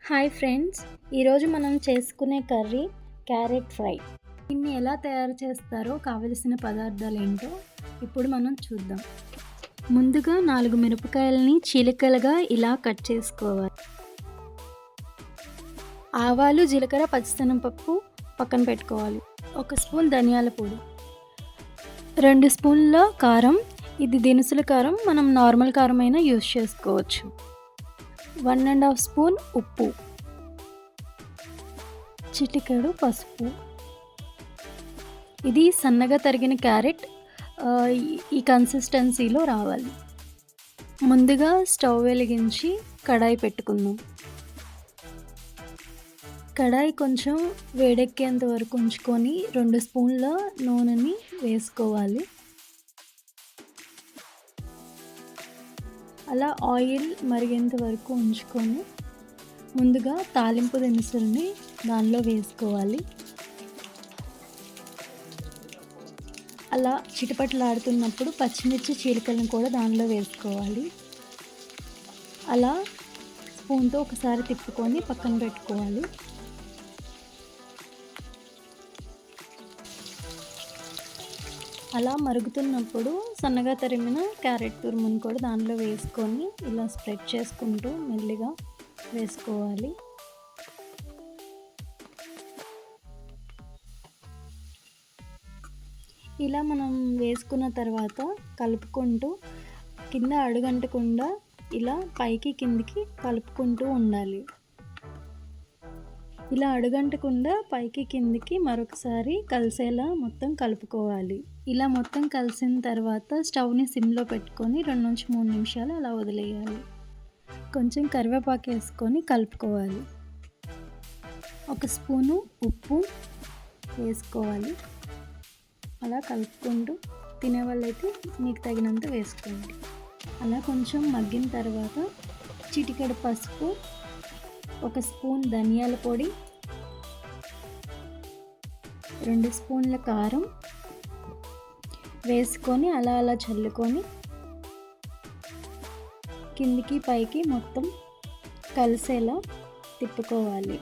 Hi friends, ఈరోజు మనం చేసుకునే కర్రీ క్యారెట్ ఫ్రై. దీన్ని ఎలా తయారు చేస్తారో కావలసిన పదార్థాలు ఏంటో ఇప్పుడు మనం చూద్దాం. ముందుగా 4 మిరపకాయలని చీలికలుగా ఇలా కట్ చేసుకోవాలి. ఆవాలు, జీలకర్ర, పచ్చిశనగపప్పు పక్కన పెట్టుకోవాలి. 1 స్పూన్ ధనియాల పొడి, 2 స్పూన్ల కారం. ఇది దినుసుల కారం, మనం నార్మల్ కారం అయినా యూజ్ చేసుకోవచ్చు. 1.5 స్పూన్ ఉప్పు, చిటికెడు పసుపు. ఇది సన్నగా తరిగిన క్యారెట్ ఈ కన్సిస్టెన్సీలో రావాలి. ముందుగా స్టవ్ వెలిగించి కడాయి పెట్టుకుందాం. కడాయి కొంచెం వేడెక్కేంత వరకు ఉంచుకొని 2 స్పూన్ల నూనెని వేసుకోవాలి. అలా ఆయిల్ మరిగేంత వరకు ఉంచుకొని ముందుగా తాలింపు దినుసుల్ని దానిలో వేసుకోవాలి. అలా చిటపటలాడుతున్నప్పుడు పచ్చిమిర్చి చీలికలను కూడా దానిలో వేసుకోవాలి. అలా స్పూన్తో ఒకసారి తిప్పుకొని పక్కన పెట్టుకోవాలి. అలా మరుగుతున్నప్పుడు సన్నగా తరిమిన క్యారెట్ తురుమును కూడా దానిలో వేసుకొని ఇలా స్ప్రెడ్ చేసుకుంటూ మెల్లిగా వేసుకోవాలి. ఇలా మనం వేసుకున్న తర్వాత కలుపుకుంటూ కింద అడుగంటకుండా ఇలా పైకి కిందికి కలుపుకుంటూ ఉండాలి. ఇలా అడుగంటకుండా పైకి కిందికి మరొకసారి కలిసేలా మొత్తం కలుపుకోవాలి. ఇలా మొత్తం కలిసిన తర్వాత స్టవ్ని సిమ్లో పెట్టుకొని 2-3 నిమిషాలు అలా వదిలేయాలి. కొంచెం కరివేపాకు వేసుకొని కలుపుకోవాలి. 1 స్పూను ఉప్పు వేసుకోవాలి. అలా కలుపుకుంటూ తినేవాళ్ళైతే మీకు తగినంత వేసుకోండి. అలా కొంచెం మగ్గిన తర్వాత చిటికెడు పసుపు, 1 స్పూన్ ధనియాల పొడి, 2 స్పూన్ల కారం వేసుకొని అలా చల్లుకొని కిందికి పైకి మొత్తం కలిసేలా తిప్పుకోవాలి.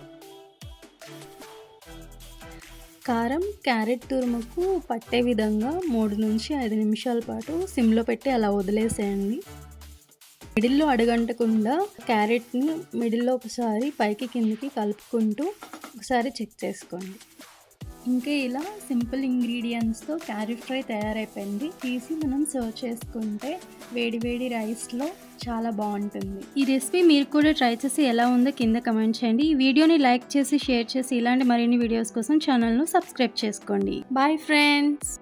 కారం క్యారెట్ తురుముకు పట్టే విధంగా 3-5 నిమిషాల పాటు సిమ్లో పెట్టి అలా వదిలేసేయండి. మిడిల్లో అడుగంటకుండా క్యారెట్ని మిడిల్లో ఒకసారి పైకి కిందికి కలుపుకుంటూ ఒకసారి చెక్ చేసుకోండి. ఇంకా ఇలా సింపుల్ ఇంగ్రీడియంట్స్తో క్యారెట్ ఫ్రై తయారైపోయింది. తీసి మనం సర్వ్ చేసుకుంటే వేడి రైస్లో చాలా బాగుంటుంది. ఈ రెసిపీ మీరు కూడా ట్రై చేసి ఎలా ఉందో కింద కమెంట్ చేయండి. ఈ వీడియోని లైక్ చేసి షేర్ చేసి ఇలాంటి మరిన్ని వీడియోస్ కోసం ఛానల్ను సబ్స్క్రైబ్ చేసుకోండి. Bye friends.